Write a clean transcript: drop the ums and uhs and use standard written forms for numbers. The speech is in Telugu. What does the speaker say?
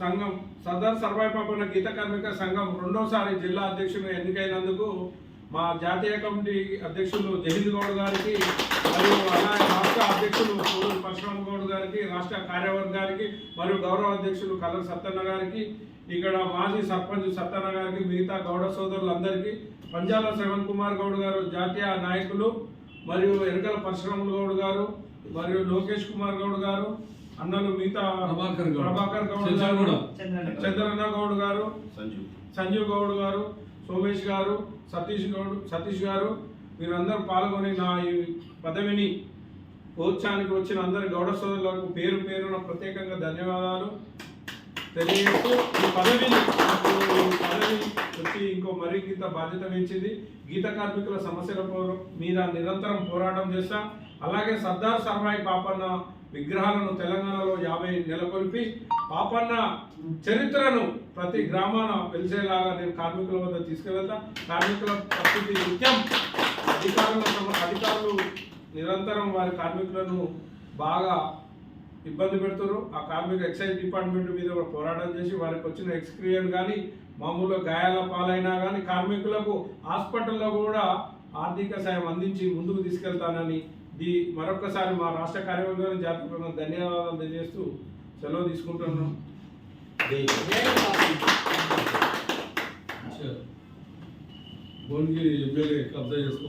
సంఘం సర్దార్ సర్వాయి పాపన్న గీత కార్మిక సంఘం రెండోసారి జిల్లా అధ్యక్షుడు ఎన్నికైనందుకు మా జాతీయ కమిటీ అధ్యక్షులు జహింద్ గౌడ్ గారికి మరియు అలాగే రాష్ట్ర అధ్యక్షులు పూడూరు పరశురామ్ గౌడ్ గారికి, రాష్ట్ర కార్యవర్గానికి మరియు గౌరవ అధ్యక్షులు కల్లర్ సత్తన్న గారికి, ఇక్కడ మాజీ సర్పంచ్ సత్తన్న గారికి, మిగతా గౌడ సోదరులందరికీ, పంజాల శ్రవణ్ కుమార్ గౌడ్ గారు జాతీయ నాయకులు మరియు ఎనకల పరశురాములు గౌడ్ గారు మరియు లోకేష్ కుమార్ గౌడ్ గారు, అన్నలు మిగతా ప్రభాకర్ గౌడ్ గారు, చంద్రన్న గౌడ్ గారు, సంజీవ్ గౌడ్ గారు, సోమేష్ గారు, సతీష్ గారు, మీరందరూ పాల్గొని నా ఈ పదవిని ప్రోత్సాహానికి వచ్చిన అందరి గౌడ సోదరులకు పేరు పేరున ప్రత్యేకంగా ధన్యవాదాలు తెలియజేస్తూ ఈ పదవి వచ్చి ఇంకో మరింత బాధ్యత పెంచింది. గీత కార్మికుల సమస్యల మీద నిరంతరం పోరాటం చేస్తా. అలాగే సర్దార్ సర్వాయి పాపన్న విగ్రహాలను తెలంగాణలో 50 నెలకొల్పి పాపన్న చరిత్రను ప్రతి గ్రామాన వెలిసేలాగా నేను కార్మికుల వద్ద తీసుకువెళ్తా. కార్మికుల పరిస్థితి నిత్యం అధికారులు నిరంతరం వారి కార్మికులను బాగా ఇబ్బంది పెడుతున్నారు. ఆ కార్మిక ఎక్సైజ్ డిపార్ట్మెంట్ మీద కూడా పోరాటం చేసి వారికి వచ్చిన ఎక్స్క్రియం కానీ మామూలుగా గాయాల పాలైనా కానీ కార్మికులకు హాస్పిటల్లో కూడా ఆర్థిక సాయం అందించి ముందుకు తీసుకెళ్తానని మరొకసారి మా రాష్ట్ర కార్యవర్గాన్ని జాతీయ ధన్యవాదాలు తెలియజేస్తూ సెలవు తీసుకుంటున్నాను. భువనగిరి ఎమ్మెల్యే కబ్జా చేసుకో